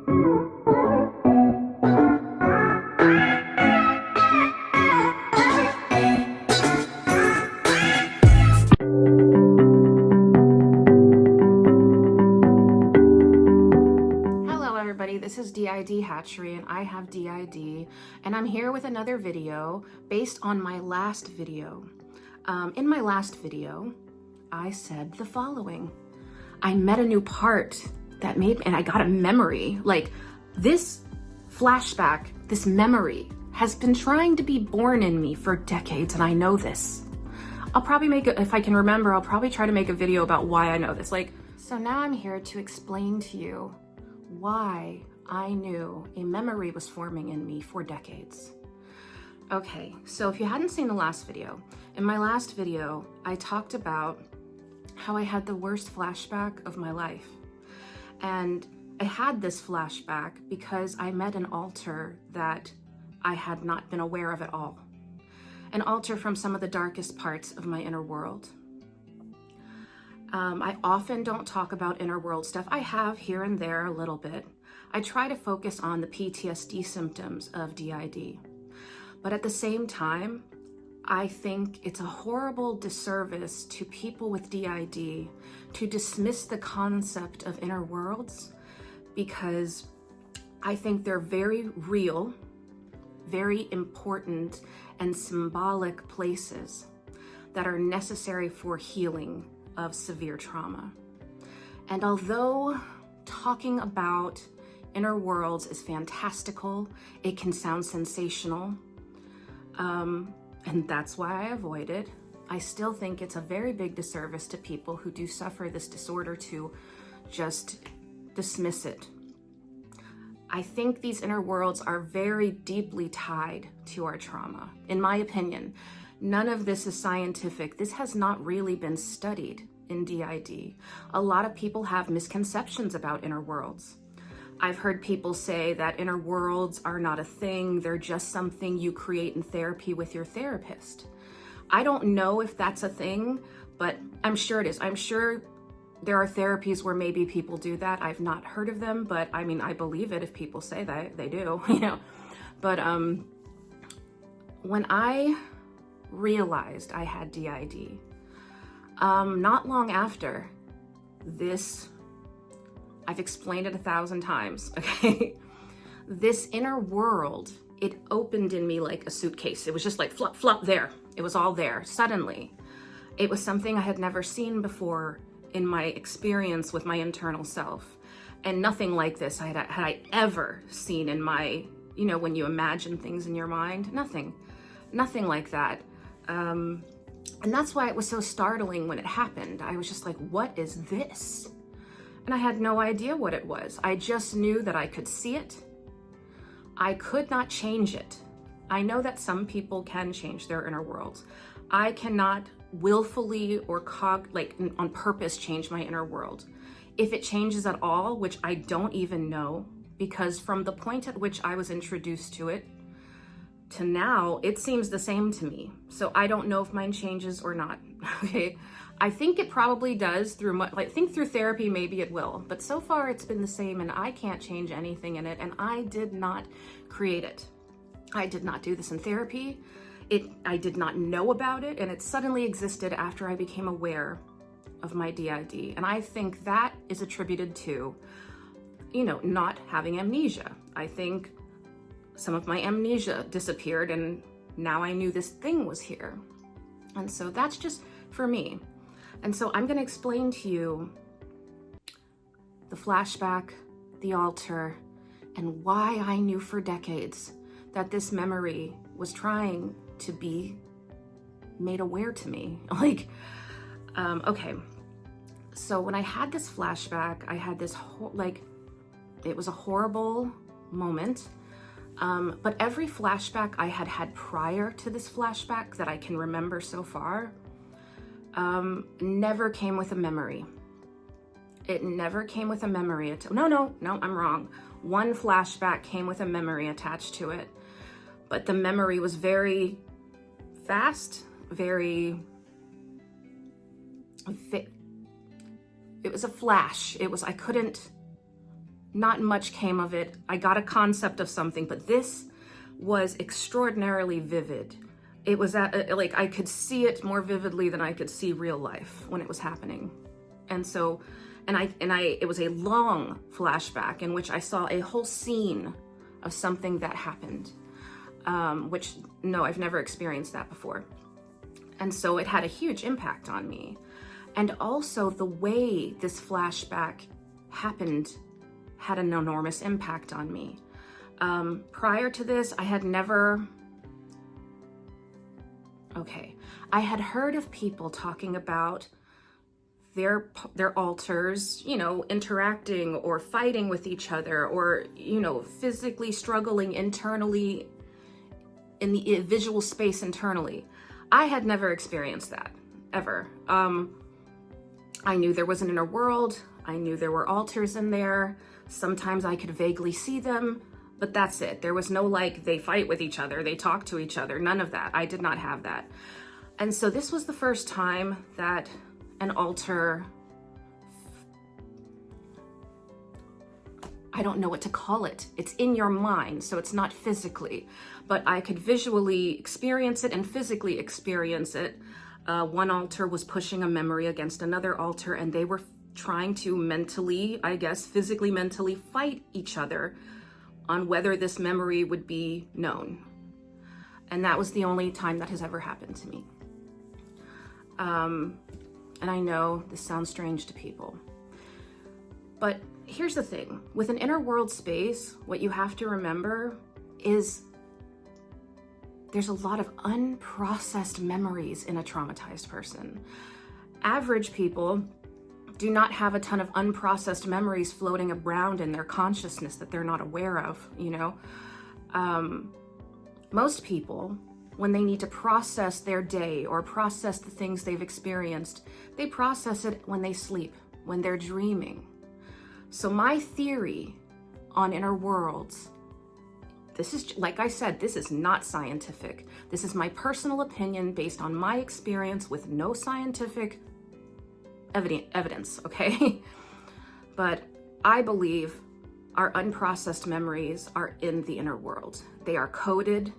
This is DID Hatchery and I have DID, and I'm here with another video based on my last video. In my last video, I said the following. I met a new part that made, and I got a memory. Like, this flashback, this memory has been trying to be born in me for decades, and I know this. I'll probably if I can remember, I'll probably try to make a video about why I know this. So now I'm here to explain to you why I knew a memory was forming in me for decades. Okay, so if you hadn't seen the last video, in my last video, I talked about how I had the worst flashback of my life. And I had this flashback because I met an alter that I had not been aware of at all. An alter from some of the darkest parts of my inner world. I often don't talk about inner world stuff. I have here and there a little bit. I try to focus on the PTSD symptoms of DID. But at the same time, I think it's a horrible disservice to people with DID to dismiss the concept of inner worlds, because I think they're very real, very important, and symbolic places that are necessary for healing of severe trauma. And although talking about inner worlds is fantastical, it can sound sensational, and that's why I avoid it, I still think it's a very big disservice to people who do suffer this disorder to just dismiss it. I think these inner worlds are very deeply tied to our trauma. In my opinion, none of this is scientific. This has not really been studied in DID. A lot of people have misconceptions about inner worlds. I've heard people say that inner worlds are not a thing, they're just something you create in therapy with your therapist. I don't know if that's a thing, but I'm sure it is. I'm sure there are therapies where maybe people do that. I've not heard of them, but I mean, I believe it if people say that they do, you know. But when I realized I had DID, not long after this, I've explained it 1,000 times, okay? This inner world, it opened in me like a suitcase. It was just like flop, flop there. It was all there suddenly. It was something I had never seen before in my experience with my internal self. And nothing like this had I ever seen in my, you know, when you imagine things in your mind, nothing like that. And that's why it was so startling when it happened. I was just like, what is this? And I had no idea what it was. I just knew that I could see it. I could not change it. I know that some people can change their inner worlds. I cannot willfully or on purpose change my inner world. If it changes at all, which I don't even know, because from the point at which I was introduced to it to now, it seems the same to me. So I don't know if mine changes or not, okay? I think it probably does through therapy, maybe it will, but so far it's been the same and I can't change anything in it, and I did not create it. I did not do this in therapy. I did not know about it, and it suddenly existed after I became aware of my DID. And I think that is attributed to, you know, not having amnesia. I think some of my amnesia disappeared and now I knew this thing was here. And so that's just for me. And so I'm gonna explain to you the flashback, the alter, and why I knew for decades that this memory was trying to be made aware to me. Okay. So when I had this flashback, I had this it was a horrible moment. But every flashback I had had prior to this flashback that I can remember so far, never came with a memory. It never came with a memory. No, I'm wrong. One flashback came with a memory attached to it, but the memory was very fast, it was a flash. I couldn't not much came of it. I got a concept of something, but this was extraordinarily vivid. It was like I could see it more vividly than I could see real life when it was happening. And so, it was a long flashback in which I saw a whole scene of something that happened, which, no, I've never experienced that before. And so it had a huge impact on me. And also the way this flashback happened had an enormous impact on me. Prior to this, I had never, I had heard of people talking about their alters, you know, interacting or fighting with each other, or, you know, physically struggling internally in the visual space internally. I had never experienced that, ever. I knew there was an inner world. I knew there were alters in there. Sometimes I could vaguely see them, but that's it. There was no like, they fight with each other, they talk to each other, none of that. I did not have that. And so this was the first time that an alter, I don't know what to call it. It's in your mind, so it's not physically, but I could visually experience it and physically experience it. One alter was pushing a memory against another alter, and they were trying to mentally, I guess, physically, mentally fight each other on whether this memory would be known. And that was the only time that has ever happened to me. And I know this sounds strange to people, but here's the thing. With an inner world space, what you have to remember is there's a lot of unprocessed memories in a traumatized person. Average people do not have a ton of unprocessed memories floating around in their consciousness that they're not aware of, you know? Most people, when they need to process their day or process the things they've experienced, they process it when they sleep, when they're dreaming. So my theory on inner worlds, this is, like I said, this is not scientific. This is my personal opinion based on my experience with no scientific evidence, okay? But I believe our unprocessed memories are in the inner world. They are coded.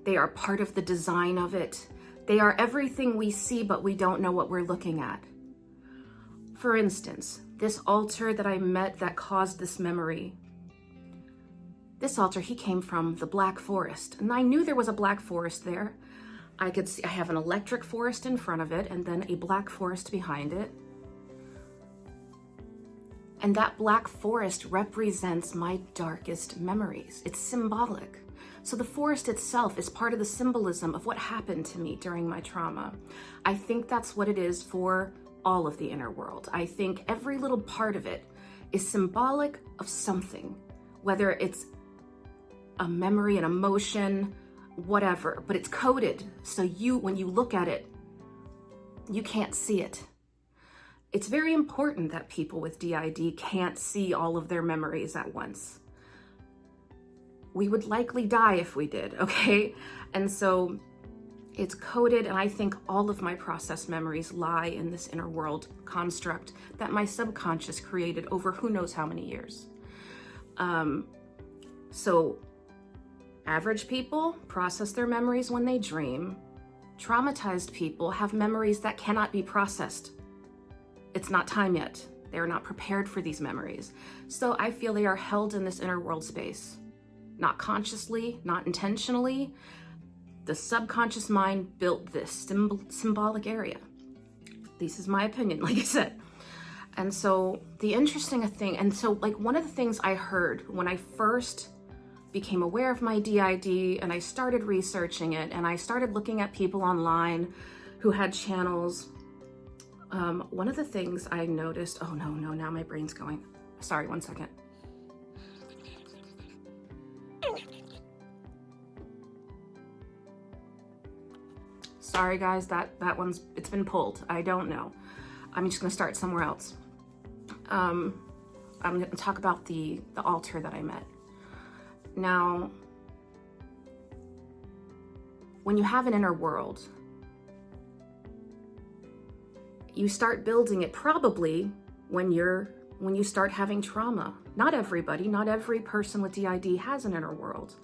They are part of the design of it. They are everything we see, but we don't know what we're looking at. For instance, this alter that I met that caused this memory, this alter, he came from the Black Forest, and I knew there was a Black Forest there. I could see, I have an electric forest in front of it and then a Black Forest behind it. And that Black Forest represents my darkest memories. It's symbolic. So the forest itself is part of the symbolism of what happened to me during my trauma. I think that's what it is for all of the inner world. I think every little part of it is symbolic of something, whether it's a memory, an emotion, whatever, but it's coded. So when you look at it, you can't see it. It's very important that people with DID can't see all of their memories at once. We would likely die if we did, okay? And so it's coded, and I think all of my processed memories lie in this inner world construct that my subconscious created over who knows how many years. So average people process their memories when they dream. Traumatized people have memories that cannot be processed. It's not time yet. They're not prepared for these memories. So I feel they are held in this inner world space. Not consciously, not intentionally. The subconscious mind built this symbolic area. This is my opinion, like I said. And so the interesting thing, and so like one of the things I heard when I first became aware of my DID and I started researching it and I started looking at people online who had channels, one of the things I noticed, oh no, now my brain's going. Sorry, one second. Sorry guys, that one's, it's been pulled. I don't know. I'm just gonna start somewhere else. I'm gonna talk about the altar that I met. Now, when you have an inner world, you start building it probably when you start having trauma. Not everybody, not every person with DID has an inner world.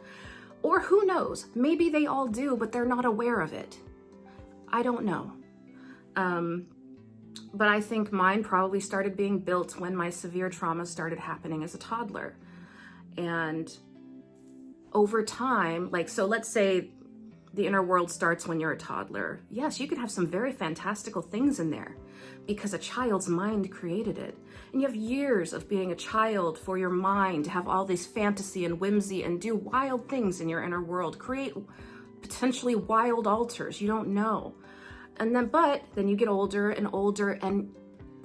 Or who knows, maybe they all do, but they're not aware of it. I don't know. But I think mine probably started being built when my severe trauma started happening as a toddler. And over time, like, so let's say the inner world starts when you're a toddler. Yes, you could have some very fantastical things in there because a child's mind created it. And you have years of being a child for your mind to have all this fantasy and whimsy and do wild things in your inner world, create potentially wild altars, you don't know. And then, but then you get older and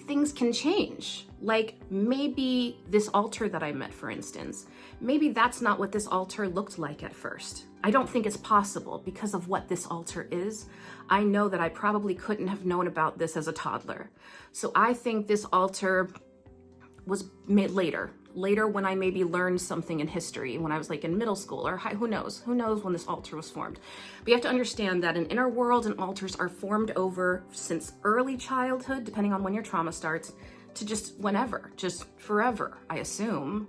things can change. Like maybe this altar that I met, for instance, maybe that's not what this altar looked like at first. I don't think it's possible because of what this altar is. I know that I probably couldn't have known about this as a toddler. So I think this altar was made later when I maybe learned something in history, when I was like in middle school or high, who knows when this altar was formed. But you have to understand that an inner world and altars are formed over since early childhood, depending on when your trauma starts, to just whenever, just forever, I assume.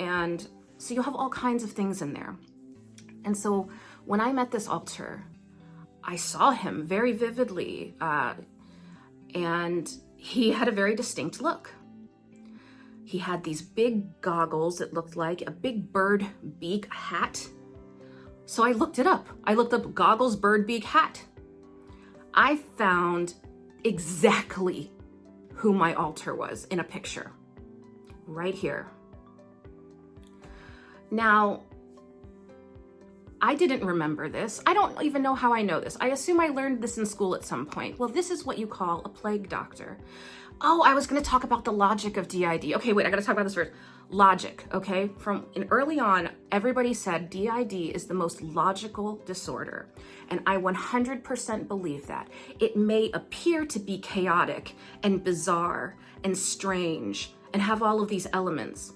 And so you'll have all kinds of things in there. And so when I met this altar, I saw him very vividly, and he had a very distinct look. He had these big goggles, it looked like a big bird beak hat. So I looked it up. I looked up goggles, bird beak hat. I found exactly who my altar was in a picture, right here. Now, I didn't remember this. I don't even know how I know this. I assume I learned this in school at some point. Well, this is what you call a plague doctor. Oh, I was going to talk about the logic of DID. Okay, wait, I got to talk about this first. Logic, okay? From early on, everybody said DID is the most logical disorder. And I 100% believe that. It may appear to be chaotic and bizarre and strange and have all of these elements.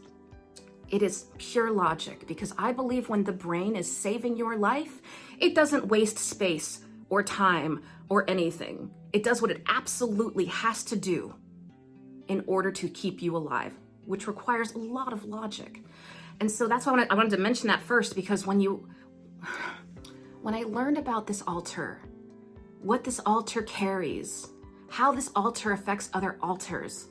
It is pure logic because I believe when the brain is saving your life, it doesn't waste space or time or anything. It does what it absolutely has to do in order to keep you alive, which requires a lot of logic. And so that's why I wanted to mention that first, because when I learned about this altar, what this altar carries, how this altar affects other altars,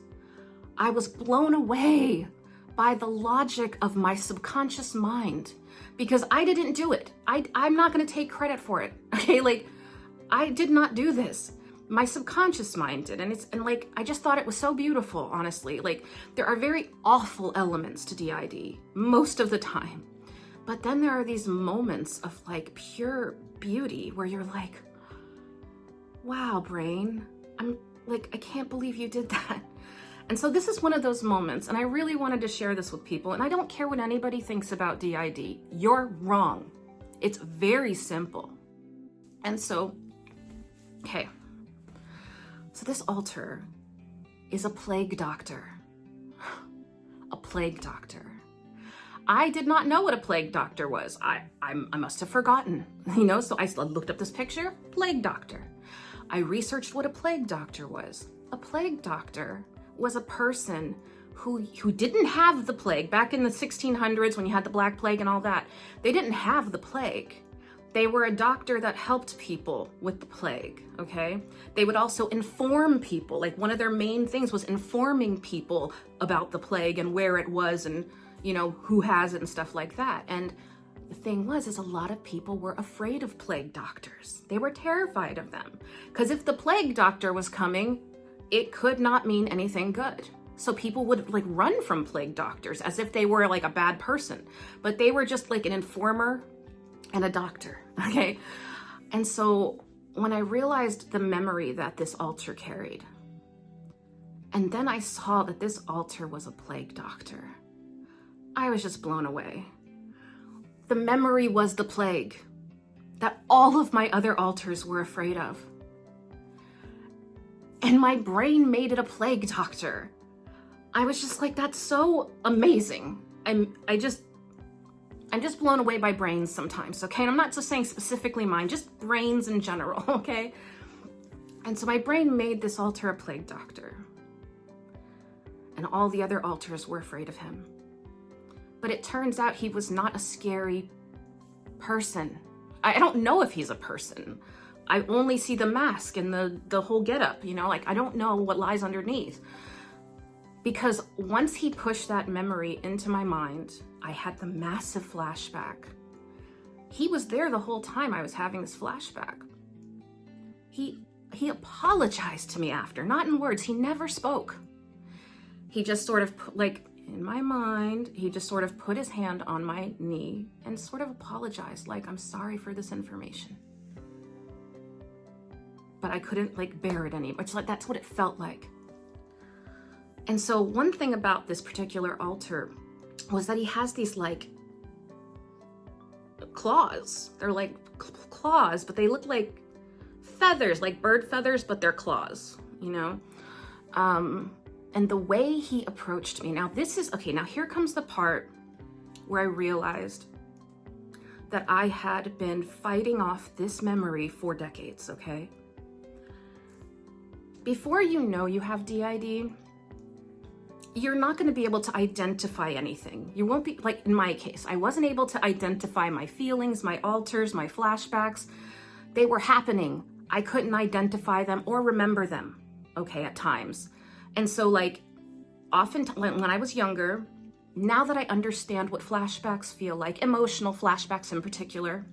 I was blown away by the logic of my subconscious mind, because I didn't do it. I'm not gonna take credit for it, okay? Like, I did not do this. My subconscious mind did, and I just thought it was so beautiful, honestly. Like, there are very awful elements to DID most of the time, but then there are these moments of like pure beauty where you're like, wow, brain, I can't believe you did that. And so this is one of those moments, and I really wanted to share this with people, and I don't care what anybody thinks about DID. You're wrong. It's very simple. And so, okay. So this altar is a plague doctor. A plague doctor. I did not know what a plague doctor was. I must have forgotten, so I looked up this picture, plague doctor. I researched what a plague doctor was. A plague doctor was a person who didn't have the plague. Back in the 1600s when you had the Black Plague and all that, they didn't have the plague. They were a doctor that helped people with the plague, okay? They would also inform people. Like, one of their main things was informing people about the plague and where it was and, who has it and stuff like that. And the thing is a lot of people were afraid of plague doctors. They were terrified of them. Because if the plague doctor was coming, it could not mean anything good. So people would run from plague doctors as if they were like a bad person. But they were just like an informer and a doctor, okay? And so when I realized the memory that this altar carried, and then I saw that this altar was a plague doctor, I was just blown away. The memory was the plague that all of my other altars were afraid of. And my brain made it a plague doctor. I was just like, that's so amazing. I'm just blown away by brains sometimes, okay? And I'm not just saying specifically mine, just brains in general, okay? And so my brain made this altar a plague doctor. And all the other altars were afraid of him. But it turns out he was not a scary person. I don't know if he's a person. I only see the mask and the whole getup, you know, like I don't know what lies underneath. Because once he pushed that memory into my mind, I had the massive flashback. He was there the whole time I was having this flashback. He apologized to me after, not in words. He never spoke. He just sort of like, in my mind, he just sort of put his hand on my knee and sort of apologized, like, I'm sorry for this information. But I couldn't like bear it anymore. It's like, that's what it felt like. And so one thing about this particular altar was that he has these like claws. They're like claws, but they look like feathers, like bird feathers, but they're claws, you know? And the way he approached me, now this is, okay, now here comes the part where I realized that I had been fighting off this memory for decades, okay? Before you know you have DID, you're not going to be able to identify anything. You won't be, like in my case, I wasn't able to identify my feelings, my alters, my flashbacks. They were happening. I couldn't identify them or remember them, okay, at times. And so like, often when I was younger, now that I understand what flashbacks feel like, emotional flashbacks in particular,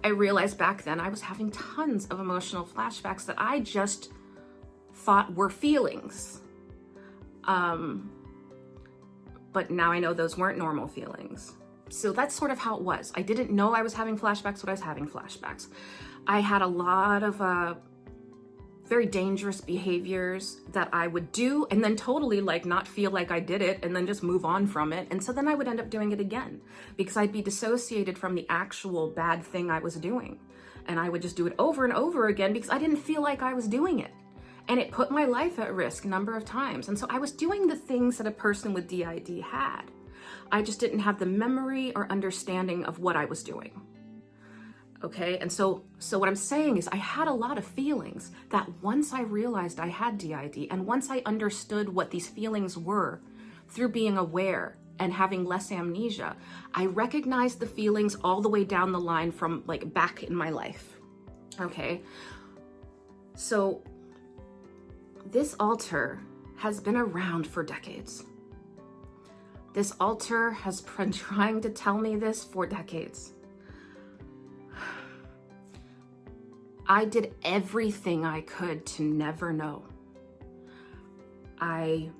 I realized back then I was having tons of emotional flashbacks that I just thought were feelings. But now I know those weren't normal feelings. So that's sort of how it was. I didn't know I was having flashbacks when I was having flashbacks. I had a lot of very dangerous behaviors that I would do and then totally like not feel like I did it and then just move on from it. And so then I would end up doing it again because I'd be dissociated from the actual bad thing I was doing. And I would just do it over and over again because I didn't feel like I was doing it. And it put my life at risk a number of times. And so I was doing the things that a person with DID had. I just didn't have the memory or understanding of what I was doing. Okay, and so what I'm saying is I had a lot of feelings that once I realized I had DID and once I understood what these feelings were through being aware and having less amnesia, I recognized the feelings all the way down the line from like back in my life. Okay, so this altar has been around for decades. This altar has been trying to tell me this for decades. I did everything I could to never know. I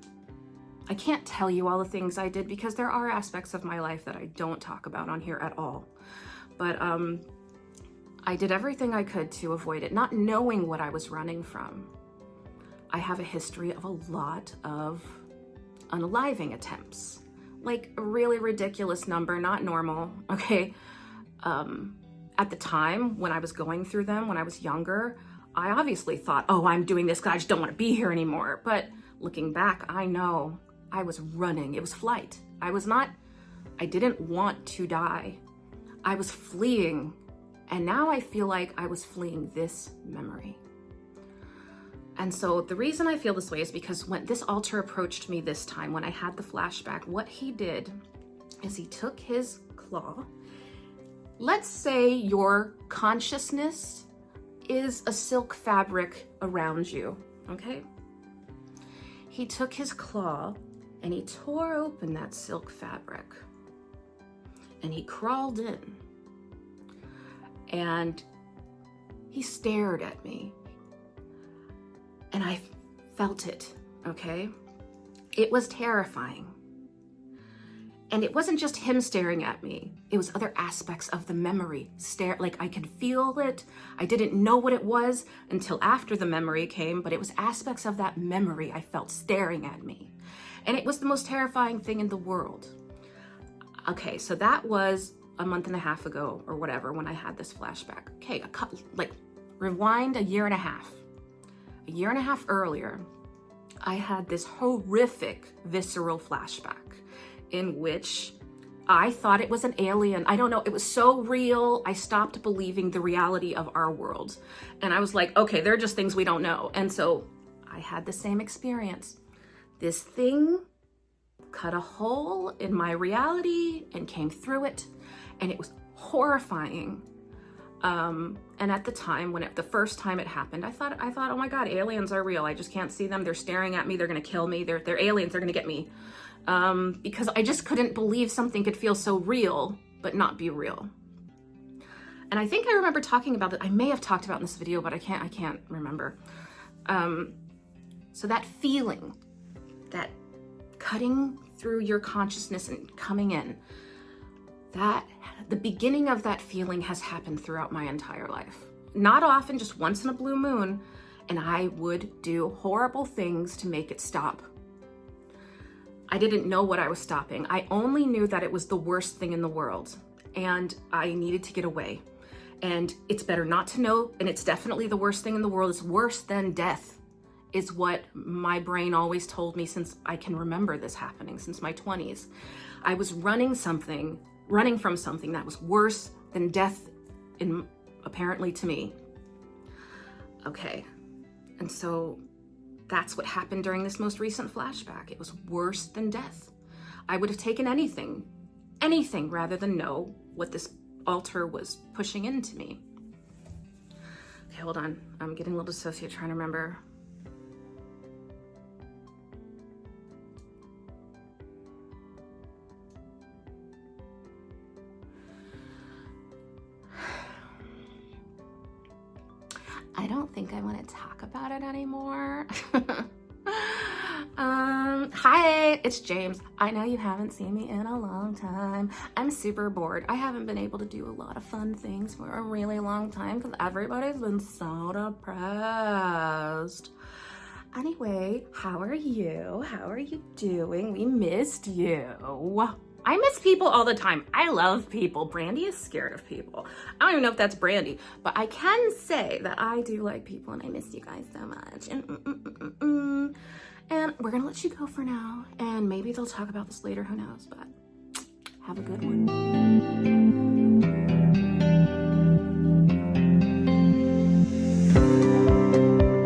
can't tell you all the things I did because there are aspects of my life that I don't talk about on here at all. But I did everything I could to avoid it, not knowing what I was running from. I have a history of a lot of unaliving attempts, like a really ridiculous number, not normal, okay? At the time when I was going through them, when I was younger, I obviously thought, oh, I'm doing this because I just don't want to be here anymore. But looking back, I know I was running. It was flight. I didn't want to die. I was fleeing. And now I feel like I was fleeing this memory. And so the reason I feel this way is because when this altar approached me this time, when I had the flashback, what he did is he took his claw. Let's say your consciousness is a silk fabric around you, okay? He took his claw and he tore open that silk fabric and he crawled in and he stared at me and I felt it, okay? It was terrifying. And it wasn't just him staring at me. It was other aspects of the memory. Like I could feel it. I didn't know what it was until after the memory came, but it was aspects of that memory I felt staring at me. And it was the most terrifying thing in the world. Okay, so that was a month and a half ago or whatever when I had this flashback. Okay, rewind a year and a half. A year and a half earlier, I had this horrific visceral flashback in which I thought it was an alien. I don't know, it was so real, I stopped believing the reality of our world. And I was like, okay, they're just things we don't know. And so I had the same experience. This thing cut a hole in my reality and came through it, and it was horrifying. And at the time, the first time it happened, I thought, oh my God, aliens are real. I just can't see them. They're staring at me. They're gonna kill me. They're aliens. They're gonna get me. Because I just couldn't believe something could feel so real, but not be real. And I think I remember talking about that. I may have talked about in this video, but I can't remember. So that feeling, that cutting through your consciousness and coming in, the beginning of that feeling has happened throughout my entire life. Not often, just once in a blue moon, and I would do horrible things to make it stop. I didn't know what I was stopping. I only knew that it was the worst thing in the world, and I needed to get away. And it's better not to know, and it's definitely the worst thing in the world. It's worse than death, is what my brain always told me since I can remember this happening, since my 20s. I was running from something that was worse than death, apparently to me. Okay, and so that's what happened during this most recent flashback. It was worse than death. I would have taken anything rather than know what this altar was pushing into me. Okay, hold on. I'm getting a little dissociative, trying to remember. I don't think I want to talk about it anymore. Hi, it's James. I know you haven't seen me in a long time. I'm super bored. I haven't been able to do a lot of fun things for a really long time because everybody's been so depressed. Anyway, how are you? How are you doing? We missed you. I miss people all the time. I love people. Brandy is scared of people. I don't even know if that's Brandy, but I can say that I do like people and I miss you guys so much. And we're gonna let you go for now. And maybe they'll talk about this later, who knows, but have a good one.